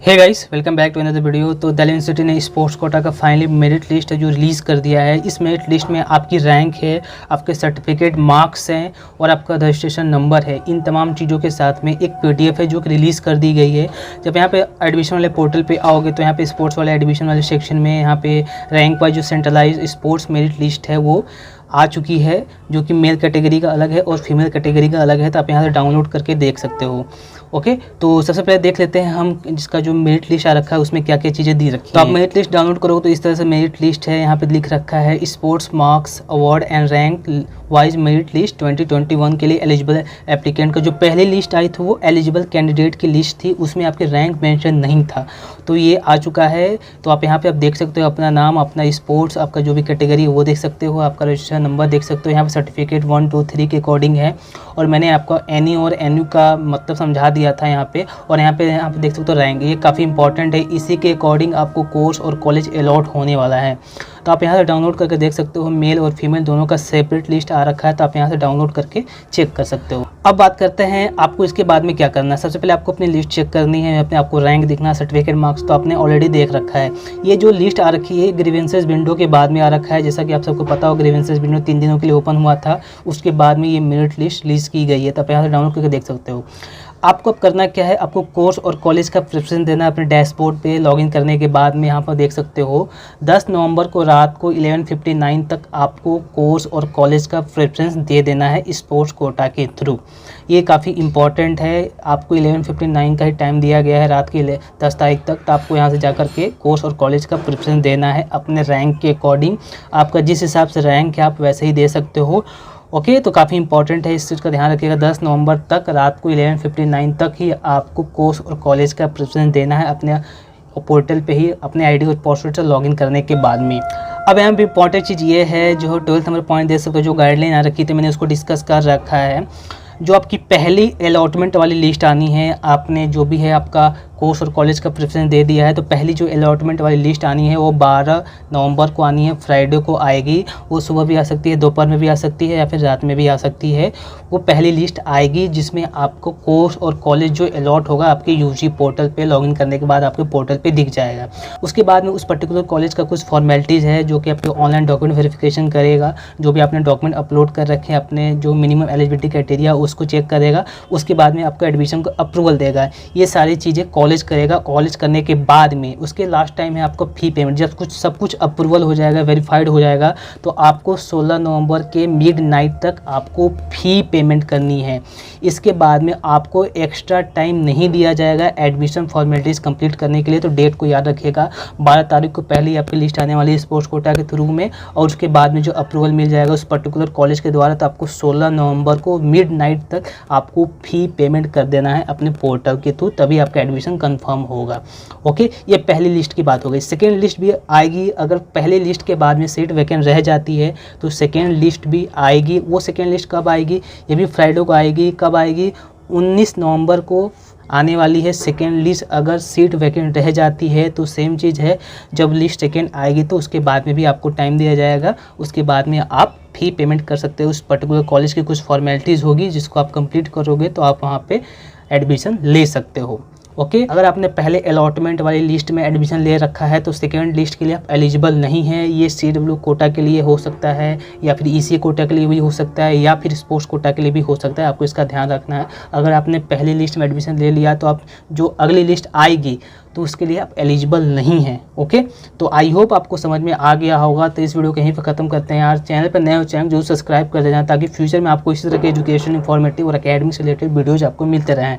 Hey guys, welcome back to another video. तो Delhi university ने sports quota का finally merit list है जो रिलीज़ कर दिया है। इस मेरिट लिस्ट में आपकी रैंक है, आपके सर्टिफिकेट, मार्क्स हैं और आपका रजिस्ट्रेशन नंबर है। इन तमाम चीज़ों के साथ में एक पीडीएफ है जो कि रिलीज़ कर दी गई है। जब यहाँ पे एडमिशन वाले पोर्टल पे आओगे तो यहाँ पे स्पोर्ट्स वाले एडमिशन वाले सेक्शन में यहाँ पे रैंक वाइज जो सेंट्रलाइज स्पोर्ट्स मेरिट लिस्ट है वो आ चुकी है, जो कि मेल कैटेगरी का अलग है और फीमेल कैटेगरी का अलग है। तो आप यहाँ से डाउनलोड करके देख सकते हो। ओके, तो सबसे पहले देख लेते हैं हम जिसका जो मेरिट लिस्ट आ रखा है उसमें क्या क्या चीज़ें दी रखी है। तो आप मेरिट लिस्ट डाउनलोड करोगे तो इस तरह से मेरिट लिस्ट है। यहाँ पे लिख रखा है sports marks award and rank wise merit list 2021 के लिए एलिजिबल एप्लीकेंट का जो पहली लिस्ट आई थी वो एलिजिबल कैंडिडेट की लिस्ट थी, उसमें आपके रैंक मेंशन नहीं था। तो ये आ चुका है। तो आप यहाँ पे आप देख सकते हो अपना नाम, अपना स्पोर्ट्स, आपका जो भी कैटेगरी है वो देख सकते हो, आपका रजिस्ट्रेशन नंबर देख सकते हो। यहाँ पे सर्टिफिकेट 1, 2, 3 के अकॉर्डिंग है और मैंने आपको एनी और एनयू का मतलब समझा दिया था यहाँ पे। और यहाँ पे देख सकते हो रैंक, ये काफ़ी इंपॉर्टेंट है। इसी के अकॉर्डिंग आपको कोर्स और कॉलेज अलॉट होने वाला है। तो आप यहाँ से डाउनलोड करके देख सकते हो। मेल और फीमेल दोनों का सेपरेट लिस्ट आ रखा है, तो आप यहाँ से डाउनलोड करके चेक कर सकते हो। अब बात करते हैं आपको इसके बाद में क्या करना है। सबसे पहले आपको अपनी लिस्ट चेक करनी है, अपने आपको रैंक दिखना, सर्टिफिकेट, मार्क्स तो आपने ऑलरेडी देख रखा है। ये जो लिस्ट आ रखी है ग्रीवेंसेस विंडो के बाद में आ रखा है। जैसा कि आप सबको पता हो ग्रीवेंसेस विंडो 3 दिनों के लिए ओपन हुआ था, उसके बाद में ये मेरिट लिस्ट रिलीज़ की गई है। तो आप यहाँ से डाउनलोड करके देख सकते हो। आपको अब करना क्या है, आपको कोर्स और कॉलेज का प्रेफरेंस देना है। अपने डैशबोर्ड पे लॉगिन करने के बाद में यहाँ पर देख सकते हो 10 नवंबर को रात को 11:59 तक आपको कोर्स और कॉलेज का प्रेफरेंस दे देना है स्पोर्ट्स कोटा के थ्रू। ये काफ़ी इंपॉर्टेंट है। आपको 11:59 का ही टाइम दिया गया है रात के 10 तारीख तक। तो आपको यहाँ से जा कर के कोर्स और कॉलेज का प्रेफरेंस देना है अपने रैंक के अकॉर्डिंग। आपका जिस हिसाब से रैंक है आप वैसे ही दे सकते हो। ओके, तो काफ़ी इंपॉर्टेंट है, इस चीज़ का ध्यान रखिएगा। 10 नवंबर तक रात को 11:59 तक ही आपको कोर्स और कॉलेज का प्रेफरेंस देना है अपने पोर्टल पे ही, अपने आईडी और पासवर्ड से लॉगिन करने के बाद में। अब यहाँ पे इंपॉर्टेंट चीज़ ये है, जो 12th नंबर पॉइंट दे सकते हो, जो गाइडलाइन आ रखी थी मैंने उसको डिस्कस कर रखा है। जो आपकी पहली अलॉटमेंट वाली लिस्ट आनी है, आपने जो भी है आपका कोर्स और कॉलेज का प्रेफरेंस दे दिया है, तो पहली जो अलॉटमेंट वाली लिस्ट आनी है वो 12 नवंबर को आनी है, फ्राइडे को आएगी। वो सुबह भी आ सकती है, दोपहर में भी आ सकती है या फिर रात में भी आ सकती है। वो पहली लिस्ट आएगी जिसमें आपको कोर्स और कॉलेज जो अलॉट होगा आपके यूजी पोर्टल पे लॉगिन करने के बाद आपके पोर्टल पे दिख जाएगा। उसके बाद में उस पर्टिकुलर कॉलेज का कुछ फॉर्मेलिटीज़ है जो कि आपके ऑनलाइन डॉक्यूमेंट वेरिफिकेशन करेगा। जो भी आपने डॉक्यूमेंट अपलोड कर रखे हैं, अपने जो मिनिमम एलिजिबिलिटी क्राइटेरिया उसको चेक करेगा। उसके बाद में आपका एडमिशन को अप्रूवल देगा। ये सारी चीज़ें कॉलेज करेगा। कॉलेज करने के बाद में उसके लास्ट टाइम है आपको फ़ी पेमेंट। जब सब कुछ अप्रूवल हो जाएगा, वेरीफाइड हो जाएगा, तो आपको 16 नवंबर के मिडनाइट तक आपको फ़ी पेमेंट करनी है। इसके बाद में आपको एक्स्ट्रा टाइम नहीं दिया जाएगा एडमिशन फॉर्मेलिटीज़ कंप्लीट करने के लिए। तो डेट को याद रखिएगा, 12 तारीख को पहले आपकी लिस्ट आने वाली है स्पोर्ट्स कोटा के थ्रू में, और उसके बाद में जो अप्रूवल मिल जाएगा उस पर्टिकुलर कॉलेज के द्वारा, तो आपको 16 नवंबर को मिडनाइट तक आपको फ़ी पेमेंट कर देना है अपने पोर्टल के थ्रू, तभी आपका एडमिशन कंफर्म होगा। ओके, ये पहली लिस्ट की बात हो गई। सेकेंड लिस्ट भी आएगी। अगर पहले लिस्ट के बाद में सीट वैकेंट रह जाती है तो सेकेंड लिस्ट भी आएगी। वो सेकेंड लिस्ट कब आएगी, ये भी फ्राइडे को आएगी। कब आएगी, 19 नवंबर को आने वाली है सेकेंड लिस्ट। अगर सीट वैकेंट रह जाती है तो सेम चीज़ है, जब लिस्ट सेकेंड आएगी तो उसके बाद में भी आपको टाइम दिया जाएगा। उसके बाद में आप फ़ी पेमेंट कर सकते हो। उस पर्टिकुलर कॉलेज की कुछ फॉर्मेलिटीज़ होगी जिसको आप कंप्लीट करोगे तो आप वहाँ पे एडमिशन ले सकते हो। ओके, अगर आपने पहले अलॉटमेंट वाली लिस्ट में एडमिशन ले रखा है तो सेकेंड लिस्ट के लिए आप एलिजिबल नहीं हैं। ये CW कोटा के लिए हो सकता है या फिर ECA कोटा के लिए भी हो सकता है या फिर स्पोर्ट्स कोटा के लिए भी हो सकता है। आपको इसका ध्यान रखना है। अगर आपने पहली लिस्ट में एडमिशन ले लिया तो आप जो अगली लिस्ट आएगी तो उसके लिए आप एलिजिबल नहीं हैं। ओके, तो आई होप आपको समझ में आ गया होगा। तो इस वीडियो को यहीं पर ख़त्म करते हैं यार। चैनल पर नए हो चैनल जरूर सब्सक्राइब कर देना ताकि फ्यूचर में आपको इसी तरह के एजुकेशन, इंफॉर्मेटिव और एकेडमिक से रिलेटेड वीडियोज़ आपको मिलते रहें।